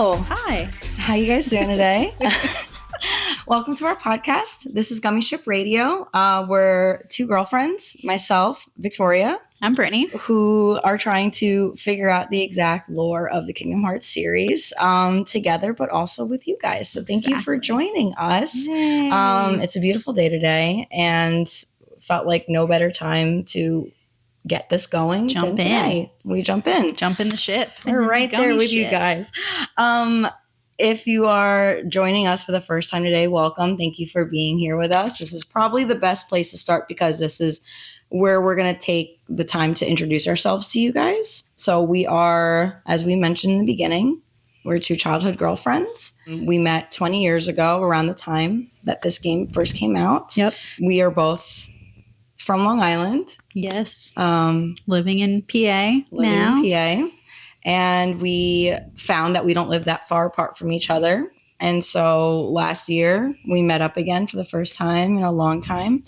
Hello. Hi. How you guys doing today? Welcome to our podcast. This is Gummi Ship Radio. We're two girlfriends, myself, Victoria. I'm Brittany. Who are trying to figure out the exact lore of the Kingdom Hearts series together, but also with you guys. So thank you for joining us. Yay. It's a beautiful day today and felt like no better time to get this going than today. We jump in. Jump in the ship. We're right there with you guys. If you are joining us for the first time today, welcome. Thank you for being here with us. This is probably the best place to start because this is where we're going to take the time to introduce ourselves to you guys. So we are, as we mentioned in the beginning, we're two childhood girlfriends. We met 20 years ago around the time that this game first came out. Yep. We are both from Long Island. Yes. Living in PA now. In PA. And we found that we don't live that far apart from each other. And so last year we met up again for the first time in a long time.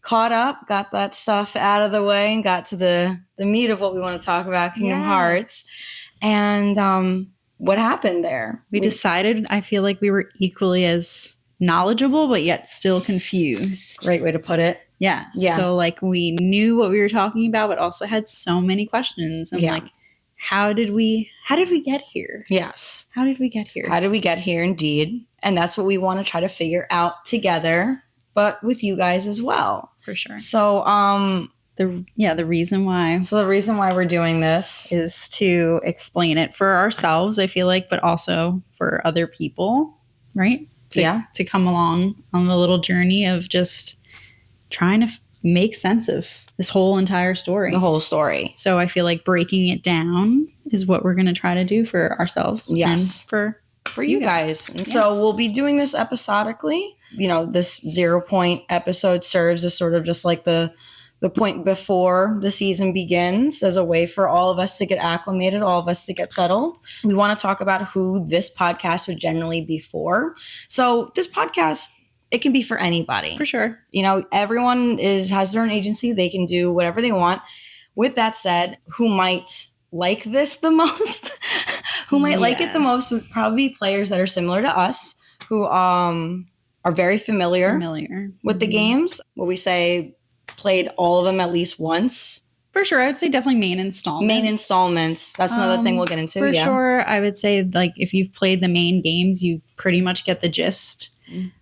Caught up, got that stuff out of the way, and got to the meat of what we want to talk about, Kingdom Hearts. And what happened there? We decided, I feel like we were equally as knowledgeable, but yet still confused. Great way to put it. Yeah. So like we knew what we were talking about, but also had so many questions. And like, how did we get here? Yes. How did we get here? How did we get here, indeed? And that's what we want to try to figure out together, but with you guys as well. For sure. So, the reason why. So the reason why we're doing this is to explain it for ourselves, I feel like, but also for other people, right? To come along on the little journey of just trying to make sense of this whole entire story. The whole story. So I feel like breaking it down is what we're going to try to do for ourselves. Yes. And for you guys. And so we'll be doing this episodically. You know, this 0 point episode serves as sort of just like the point before the season begins as a way for all of us to get acclimated, all of us to get settled. We want to talk about who this podcast would generally be for. So this podcast, it can be for anybody. For sure. You know, everyone has their own agency. They can do whatever they want. With that said, who might like this the most? Who might like it the most would probably be players that are similar to us, who are very familiar with the games. What we say, played all of them at least once. For sure. I would say definitely main installments. That's another thing we'll get into. For sure. I would say, like, if you've played the main games, you pretty much get the gist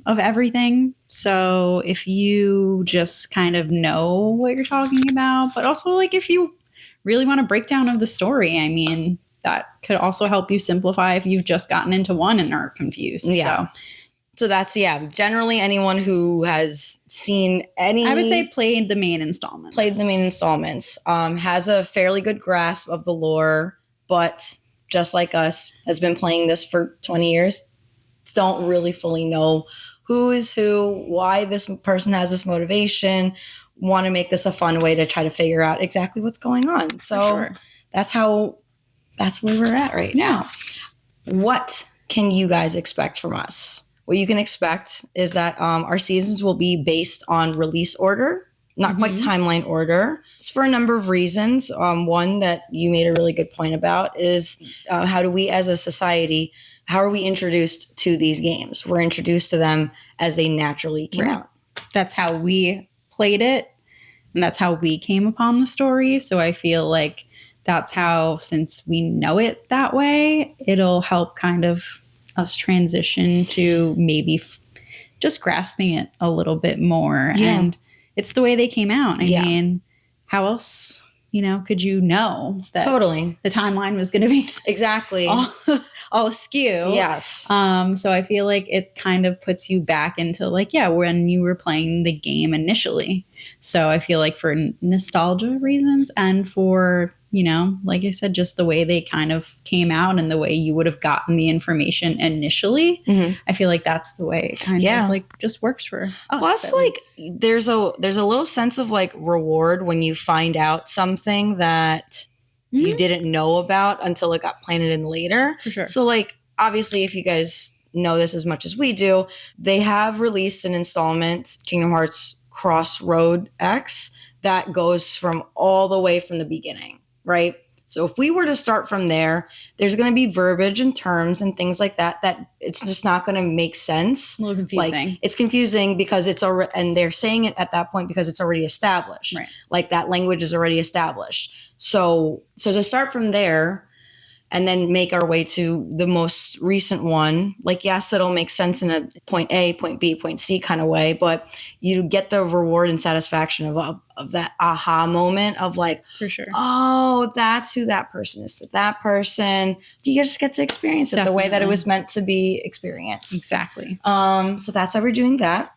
of everything. So if you just kind of know what you're talking about, but also like if you really want a breakdown of the story, I mean, that could also help you simplify if you've just gotten into one and are confused. Yeah. So that's, generally anyone who has seen any... I would say played the main installments. Has a fairly good grasp of the lore, but just like us, has been playing this for 20 years, don't really fully know who is who, why this person has this motivation, want to make this a fun way to try to figure out exactly what's going on. So that's where we're at right now. What can you guys expect from us? What you can expect is that our seasons will be based on release order, not quite timeline order. It's for a number of reasons. One that you made a really good point about is how do we as a society, how are we introduced to these games? We're introduced to them as they naturally came out. That's how we played it, and that's how we came upon the story. So I feel like that's how, since we know it that way, it'll help kind of us transition to maybe just grasping it a little bit more. Yeah. And it's the way they came out. I mean, how else, could you know that the timeline was going to be exactly all askew? Yes. So I feel like it kind of puts you back into like, when you were playing the game initially. So I feel like for nostalgia reasons and for, like I said, just the way they kind of came out and the way you would have gotten the information initially, I feel like that's the way it kind of like just works for us. Plus, like there's a little sense of like reward when you find out something that you didn't know about until it got planted in later. For sure. So like, obviously, if you guys know this as much as we do, they have released an installment, Kingdom Hearts Crossroad X, that goes from all the way from the beginning. Right? So if we were to start from there, there's going to be verbiage and terms and things like that it's just not going to make sense. A little confusing. Like, it's confusing because it's already, and they're saying it at that point because it's already established. Right. Like, that language is already established. So to start from there, and then make our way to the most recent one. Like, yes, it'll make sense in a point A, point B, point C kind of way, but you get the reward and satisfaction of that aha moment of like, for sure. Oh, that's who that person is. To that person, you just get to experience it the way that it was meant to be experienced. Exactly. So that's why we're doing that.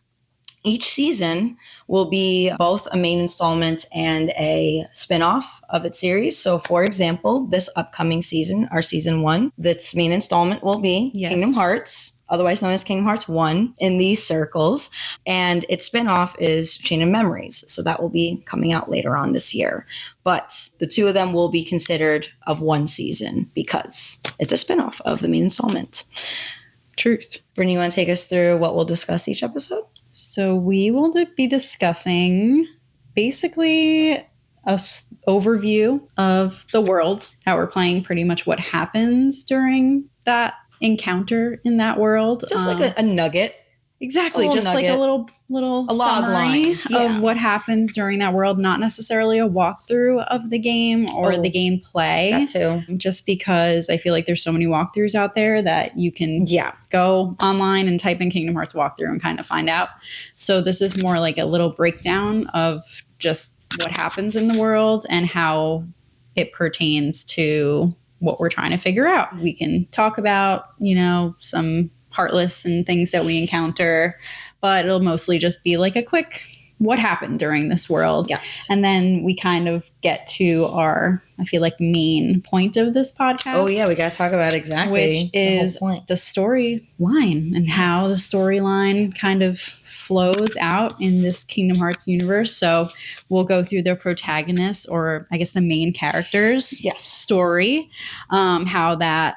Each season will be both a main installment and a spin-off of its series. So, for example, this upcoming season, our season 1, this main installment will be Kingdom Hearts, otherwise known as Kingdom Hearts 1 in these circles. And its spin-off is Chain of Memories. So that will be coming out later on this year. But the two of them will be considered of one season because it's a spin-off of the main installment. Truth. Brittany, you want to take us through what we'll discuss each episode? So we will be discussing basically a overview of the world, how we're playing, pretty much what happens during that encounter in that world. Just like a nugget. Exactly. Just nugget. like a little a log summary line. Of what happens during that world. Not necessarily a walkthrough of the game or the gameplay. That too. Just because I feel like there's so many walkthroughs out there that you can go online and type in Kingdom Hearts walkthrough and kind of find out. So this is more like a little breakdown of just what happens in the world and how it pertains to what we're trying to figure out. We can talk about, some heartless and things that we encounter, but it'll mostly just be like a quick what happened during this world. Yes. And then we kind of get to our, I feel like, main point of this podcast. Oh yeah, we got to talk about exactly which is the storyline and how the storyline kind of flows out in this Kingdom Hearts universe. So we'll go through the protagonist, or I guess the main character's story, how that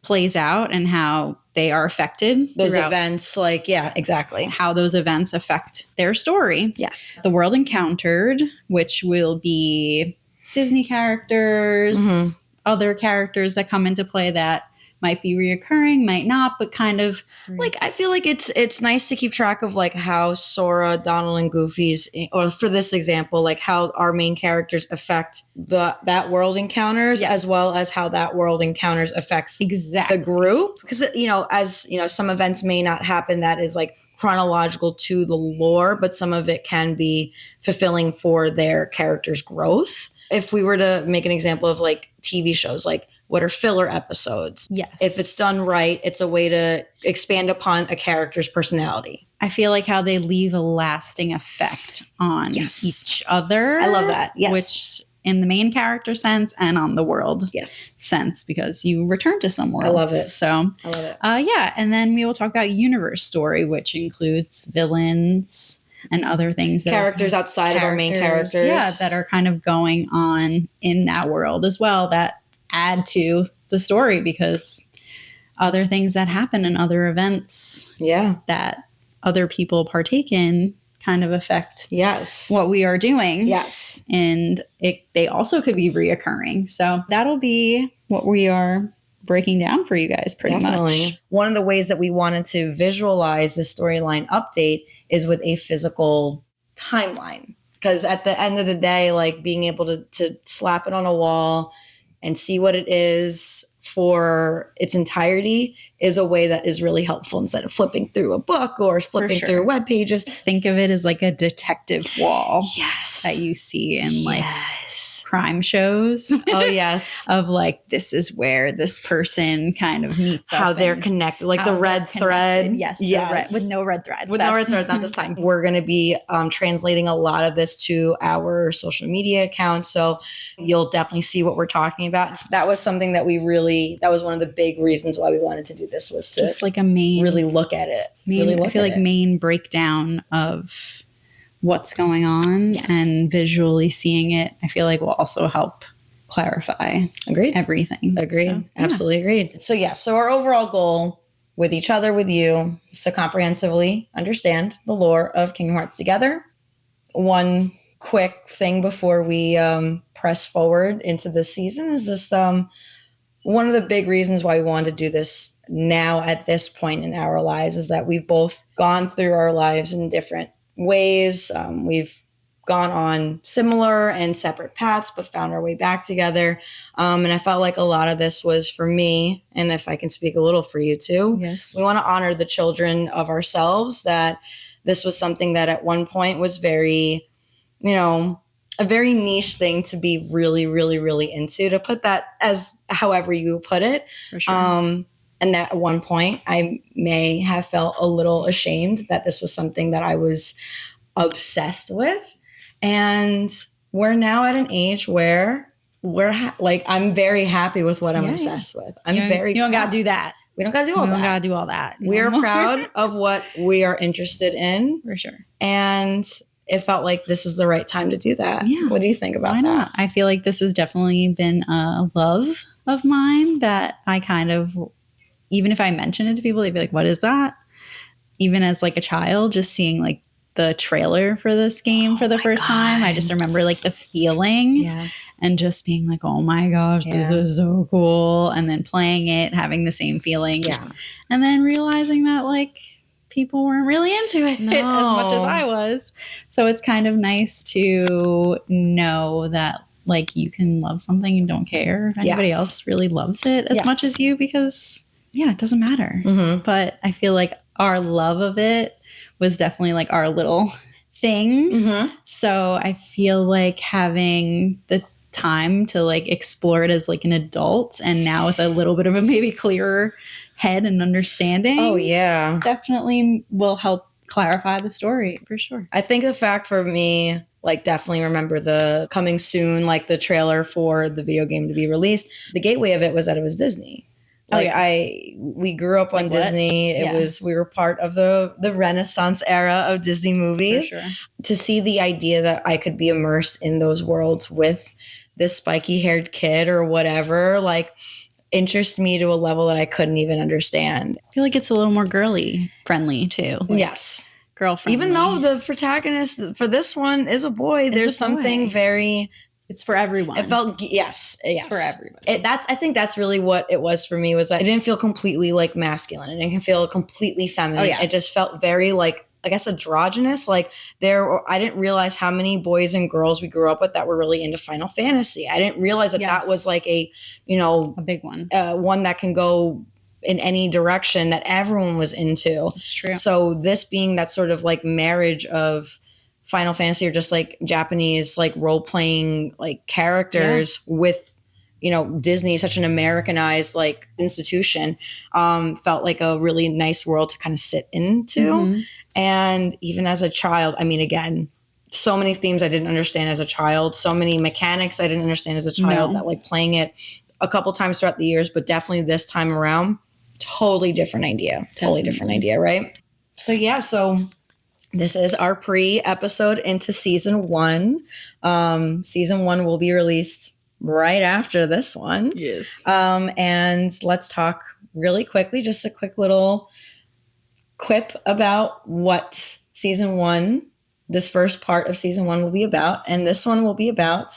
plays out and how they are affected. Those events, exactly. How those events affect their story. Yes. The world encountered, which will be Disney characters, other characters that come into play that might be reoccurring, might not, but kind of like, I feel like it's nice to keep track of like how Sora, Donald, and Goofy's, or for this example, like how our main characters affect that world encounters, as well as how that world encounters affects the group. Because as some events may not happen that is like chronological to the lore, but some of it can be fulfilling for their character's growth. If we were to make an example of like TV shows, like what are filler episodes? Yes. If it's done right, it's a way to expand upon a character's personality. I feel like how they leave a lasting effect on each other. I love that. Yes. Which in the main character sense and on the world sense, because you return to some worlds. I love it. So I love it. And then we will talk about universe story, which includes villains and other things. Characters outside of our main characters. Yeah, that are kind of going on in that world as well, that add to the story, because other things that happen in other events that other people partake in kind of affect what we are doing. Yes. And they also could be reoccurring. So that'll be what we are breaking down for you guys pretty much. One of the ways that we wanted to visualize the storyline update is with a physical timeline. Because at the end of the day, like being able to slap it on a wall and see what it is for its entirety is a way that is really helpful instead of flipping through a book or flipping through web pages. Think of it as like a detective wall that you see in like crime shows. Oh, yes. Of like, this is where this person kind of meets how up. They're connected, like the red thread. Yes. With no red threads. With no red threads, not this time. We're going to be translating a lot of this to our social media accounts. So you'll definitely see what we're talking about. That was something that that was one of the big reasons why we wanted to do this, was to just like a main, really look at it. I feel like main breakdown of what's going on and visually seeing it, I feel like will also help clarify everything. Agreed. So, Absolutely agreed. So our overall goal with each other, with you, is to comprehensively understand the lore of Kingdom Hearts together. One quick thing before we press forward into this season is just one of the big reasons why we wanted to do this now at this point in our lives is that we've both gone through our lives in different ways. We've gone on similar and separate paths, but found our way back together. And I felt like a lot of this was for me, and if I can speak a little for you too, Yes. we want to honor the children of ourselves, that this was something that at one point was very, a very niche thing to be really, really, really into, to put that as however you put it. For sure. And that at one point I may have felt a little ashamed that this was something that I was obsessed with. And we're now at an age where I'm very happy with what I'm obsessed with. You don't got to do that. We don't got to do all that. We don't got to do all that. We're proud of what we are interested in. For sure. And it felt like this is the right time to do that. Yeah. What do you think about that? I feel like this has definitely been a love of mine that I kind of, even if I mention it to people, they'd be like, what is that? Even as like a child, just seeing like the trailer for this game for the first time, I just remember like the feeling and just being like, oh my gosh, this is so cool. And then playing it, having the same feelings. Yeah. And then realizing that like people weren't really into it as much as I was. So it's kind of nice to know that like you can love something and don't care if anybody else really loves it as much as you, because it doesn't matter. Mm-hmm. But I feel like our love of it was definitely like our little thing. Mm-hmm. So I feel like having the time to like explore it as like an adult, and now with a little bit of a maybe clearer head and understanding. Oh yeah. Definitely will help clarify the story for sure. I think the fact for me, like definitely remember the coming soon, like the trailer for the video game to be released. The gateway of it was that it was Disney. Like we grew up on Disney. We were part of the Renaissance era of Disney movies. For sure. To see the idea that I could be immersed in those worlds with this spiky haired kid or whatever, like interests me to a level that I couldn't even understand. I feel like it's a little more girly friendly too. Like, yes. Girl friendly. Even though the protagonist for this one is a boy, there's something very... It's for everyone. It felt, yes. It's for everybody. I think that's really what it was for me, was that it didn't feel completely like masculine. It didn't feel completely feminine. Oh, yeah. It just felt very like, I guess, androgynous. Like I didn't realize how many boys and girls we grew up with that were really into Final Fantasy. I didn't realize that that was like a big one. One that can go in any direction that everyone was into. It's true. So this being that sort of like marriage of Final Fantasy, or just like Japanese like role playing like characters with Disney, such an Americanized like institution, felt like a really nice world to kind of sit into. Mm-hmm. And even as a child, I mean, again, so many themes I didn't understand as a child, so many mechanics I didn't understand as a child, that like playing it a couple times throughout the years, but definitely this time around, totally different idea, right? So this is our pre-episode into season 1. Season 1 will be released right after this one. Yes. And let's talk really quickly, just a quick little quip about what season 1, this first part of season 1 will be about. And this one will be about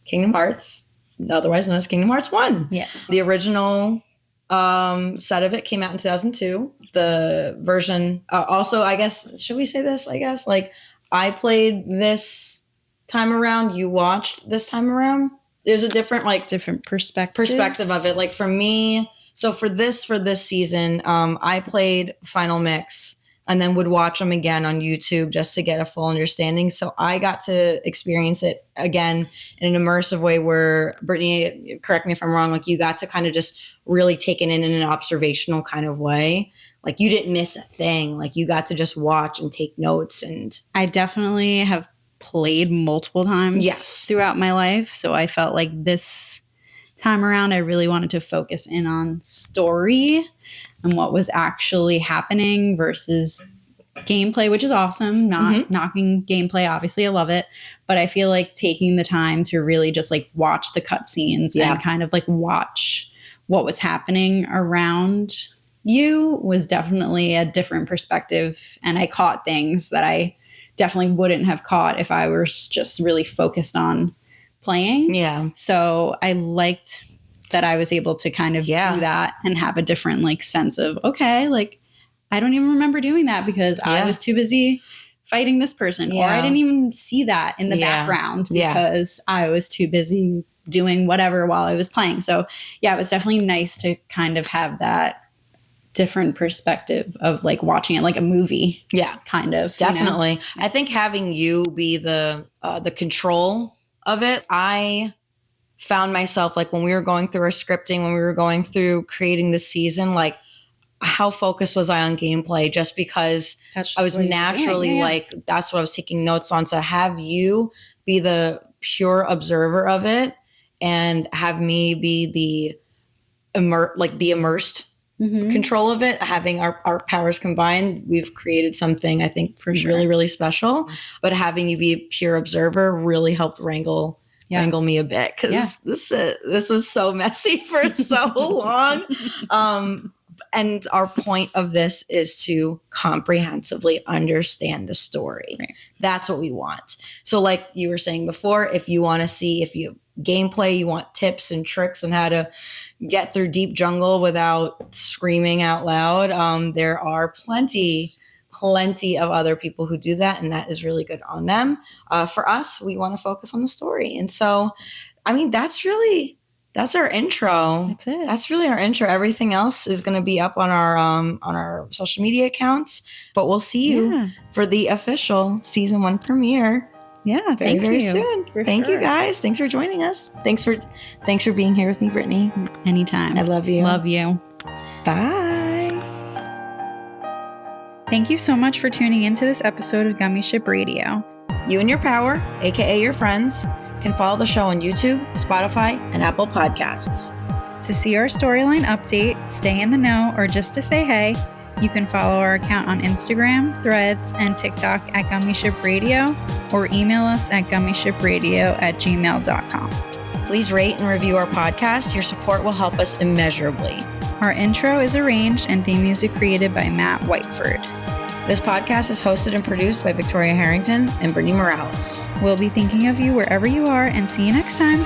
Kingdom Hearts, otherwise known as Kingdom Hearts 1. Yes. The original set of it came out in 2002. The version, also, I guess, should we say this? I guess, like, I played this time around, you watched this time around. There's a different perspective of it. Like for me, so for this season, I played Final Mix and then would watch them again on YouTube just to get a full understanding. So I got to experience it again in an immersive way where, Brittany, correct me if I'm wrong, like you got to kind of just really take it in an observational kind of way. Like you didn't miss a thing. Like you got to just watch and take notes. And I definitely have played multiple times throughout my life. So I felt like this time around, I really wanted to focus in on story and what was actually happening versus gameplay, which is awesome. Not knocking gameplay. Obviously, I love it. But I feel like taking the time to really just like watch the cutscenes and kind of like watch what was happening around you was definitely a different perspective. And I caught things that I definitely wouldn't have caught if I was just really focused on playing. Yeah. So I liked that I was able to kind of do Yeah. that and have a different like sense of, okay, like I don't even remember doing that because I was too busy fighting this person, or I didn't even see that in the background because I was too busy doing whatever while I was playing. So yeah, it was definitely nice to kind of have that different perspective of like watching it like a movie. Yeah. Kind of. Definitely. You know? I think having you be the control of it, I found myself like when we were going through our scripting, when we were going through creating the season, like how focused was I on gameplay, just because I was naturally like, that's what I was taking notes on. So have you be the pure observer of it and have me be the immersed control of it, having our powers combined, we've created something I think for really, really special. But having you be a pure observer really helped wrangle me a bit, because this was so messy for so long. And our point of this is to comprehensively understand the story. Right. That's what we want. So like you were saying before, if you want to see, if you gameplay, you want tips and tricks on how to get through deep jungle without screaming out loud, there are plenty of other people who do that, and that is really good on them. For us, we want to focus on the story. And so, I mean, that's our intro. That's it. That's really our intro. Everything else is going to be up on our social media accounts, but we'll see you for the official season 1 premiere. Yeah, very soon. Thank you guys. Thanks for joining us. Thanks for being here with me, Brittany. Anytime. I love you. Love you. Bye. Thank you so much for tuning into this episode of Gummi Ship Radio. You and your power, aka your friends, can follow the show on YouTube, Spotify, and Apple Podcasts. To see our storyline update, stay in the know, or just to say hey, you can follow our account on Instagram, Threads, and TikTok at Gummi Ship Radio, or email us at gummishipradio@gmail.com. Please rate and review our podcast. Your support will help us immeasurably. Our intro is arranged and theme music created by Matt Whiteford. This podcast is hosted and produced by Victoria Harrington and Brittany Morales. We'll be thinking of you wherever you are, and see you next time.